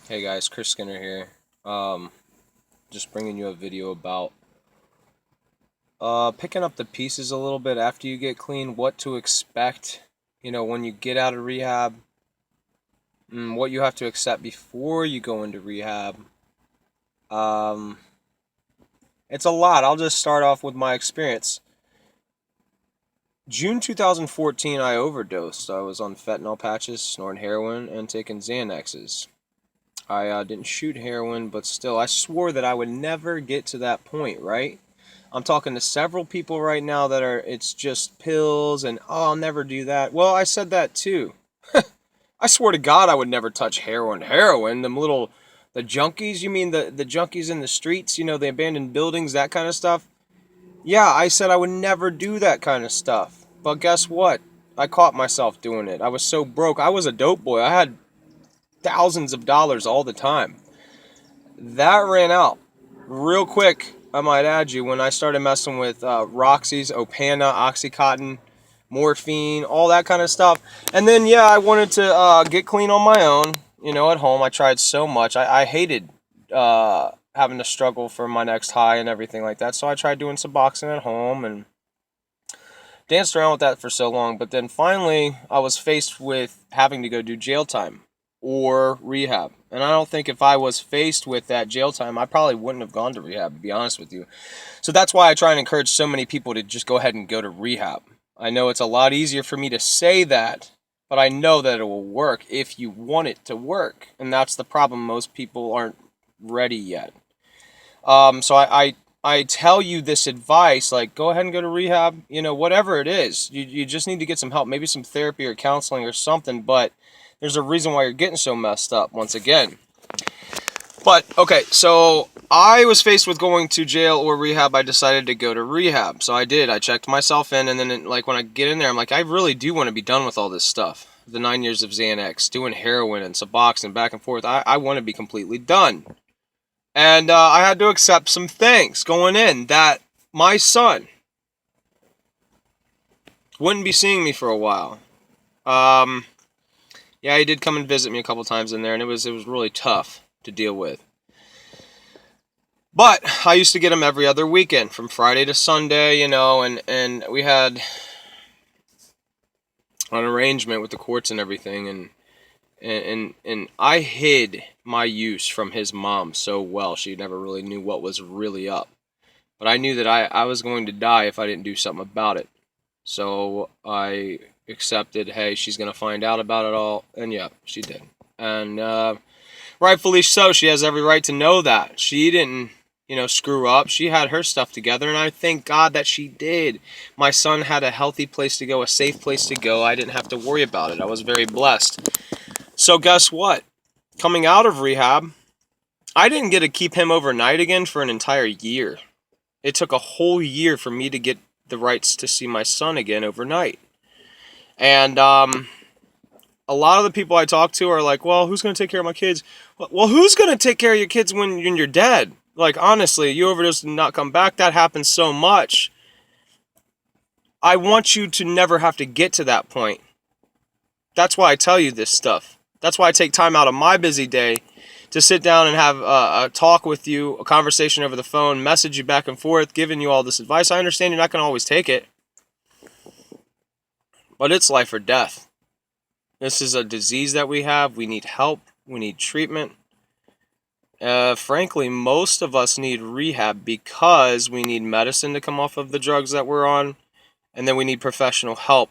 Hey guys, Chris Skinner here. Just bringing you a video about picking up the pieces a little bit after you get clean, what to expect, when you get out of rehab, what you have to accept before you go into rehab. Um, it's a lot. I'll just start off with my experience. June 2014, I overdosed. I was on fentanyl patches, snorting heroin, and taking Xanaxes. I didn't shoot heroin, but still, I swore that I would never get to that point, right? I'm talking to several people right now that it's just pills and, oh, I'll never do that. Well, I said that too. I swear to God I would never touch heroin. Heroin, the junkies, you mean the junkies in the streets, the abandoned buildings, that kind of stuff? Yeah, I said I would never do that kind of stuff. But guess what? I caught myself doing it. I was so broke. I was a dope boy. I had thousands of dollars all the time. That ran out real quick, I might add you, when I started messing with Roxy's, Opana, Oxycontin, morphine, all that kind of stuff. And then, yeah, I wanted to get clean on my own, at home. I tried so much. I hated having to struggle for my next high and everything like that. So I tried doing some boxing at home and danced around with that for so long. But then finally, I was faced with having to go do jail time or rehab. And I don't think if I was faced with that jail time, I probably wouldn't have gone to rehab, to be honest with you. So that's why I try and encourage so many people to just go ahead and go to rehab. I know it's a lot easier for me to say that, but I know that it will work if you want it to work. And that's the problem. Most people aren't ready yet. So I tell you this advice, like, go ahead and go to rehab, whatever it is. You just need to get some help, maybe some therapy or counseling or something, but there's a reason why you're getting so messed up once again. But, okay, so I was faced with going to jail or rehab. I decided to go to rehab. So I did. I checked myself in, and then, when I get in there, I'm like, I really do want to be done with all this stuff. The 9 years of Xanax, doing heroin and Suboxone back and forth. I want to be completely done. And I had to accept some things going in that my son wouldn't be seeing me for a while. Yeah, he did come and visit me a couple times in there, and it was really tough to deal with. But I used to get him every other weekend, from Friday to Sunday, and we had an arrangement with the courts and everything, and I hid my use from his mom so well. She never really knew what was really up. But I knew that I was going to die if I didn't do something about it. So I accepted, hey, she's going to find out about it all. And yeah, she did. And rightfully so. She has every right to know that. She didn't, screw up. She had her stuff together, and I thank God that she did. My son had a healthy place to go, a safe place to go. I didn't have to worry about it. I was very blessed. So guess what? Coming out of rehab, I didn't get to keep him overnight again for an entire year. It took a whole year for me to get the rights to see my son again overnight. And a lot of the people I talk to are like, well, who's going to take care of my kids? Well, who's going to take care of your kids when you're dead? Like, honestly, you overdose and not come back. That happens so much. I want you to never have to get to that point. That's why I tell you this stuff. That's why I take time out of my busy day to sit down and have a talk with you, a conversation over the phone, message you back and forth, giving you all this advice. I understand you're not going to always take it, but it's life or death. This is a disease that we have. We need help. We need treatment. Frankly, most of us need rehab because we need medicine to come off of the drugs that we're on, and then we need professional help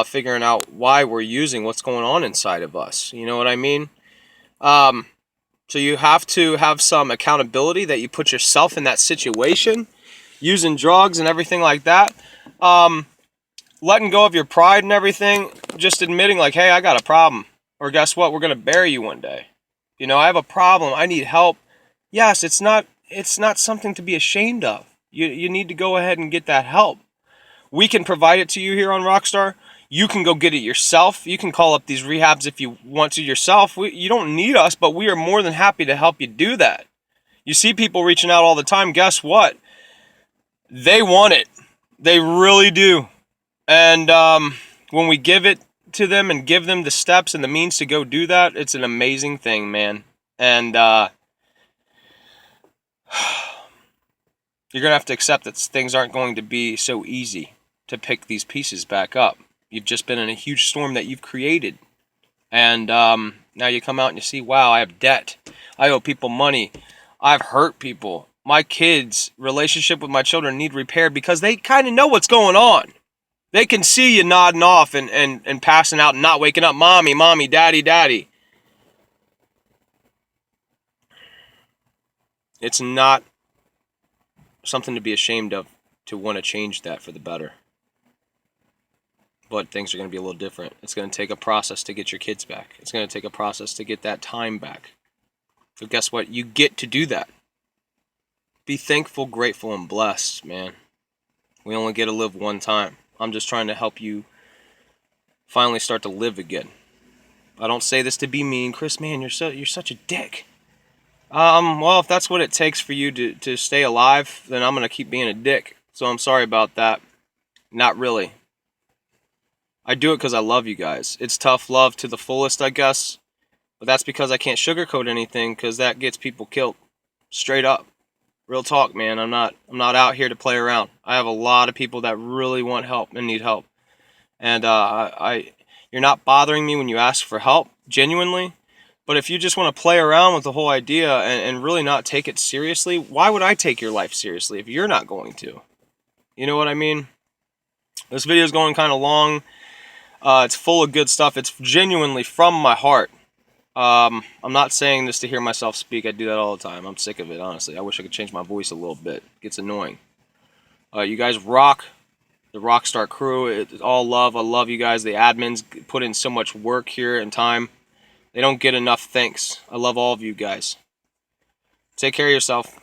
figuring out why we're using, what's going on inside of us. You know what I mean? So you have to have some accountability that you put yourself in that situation, using drugs and everything like that. Letting go of your pride and everything, just admitting like, hey, I got a problem. Or guess what? We're going to bury you one day. I have a problem. I need help. Yes, it's not something to be ashamed of. You need to go ahead and get that help. We can provide it to you here on Rockstar. You can go get it yourself. You can call up these rehabs if you want to yourself. You don't need us, but we are more than happy to help you do that. You see people reaching out all the time. Guess what? They want it. They really do. And when we give it to them and give them the steps and the means to go do that, it's an amazing thing, man. And you're going to have to accept that things aren't going to be so easy to pick these pieces back up. You've just been in a huge storm that you've created. And now you come out and you see, wow, I have debt. I owe people money. I've hurt people. My kids' relationship with my children need repaired because they kind of know what's going on. They can see you nodding off and passing out and not waking up. Mommy, mommy, daddy, daddy. It's not something to be ashamed of to want to change that for the better. But things are going to be a little different. It's going to take a process to get your kids back. It's going to take a process to get that time back. So guess what? You get to do that. Be thankful, grateful, and blessed, man. We only get to live one time. I'm just trying to help you finally start to live again. I don't say this to be mean. Chris, man, you're such a dick. Well, if that's what it takes for you to stay alive, then I'm going to keep being a dick. So I'm sorry about that. Not really. I do it because I love you guys. It's tough love to the fullest, I guess. But that's because I can't sugarcoat anything, because that gets people killed. Straight up. Real talk, man. I'm not out here to play around. I have a lot of people that really want help and need help. And you're not bothering me when you ask for help, genuinely. But if you just want to play around with the whole idea and really not take it seriously, why would I take your life seriously if you're not going to? You know what I mean? This video is going kind of long. It's full of good stuff. It's genuinely from my heart. I'm not saying this to hear myself speak. I do that all the time. I'm sick of it, honestly. I wish I could change my voice a little bit. It gets annoying. You guys rock. The Rockstar crew. It's all love. I love you guys. The admins put in so much work here and time. They don't get enough thanks. I love all of you guys. Take care of yourself.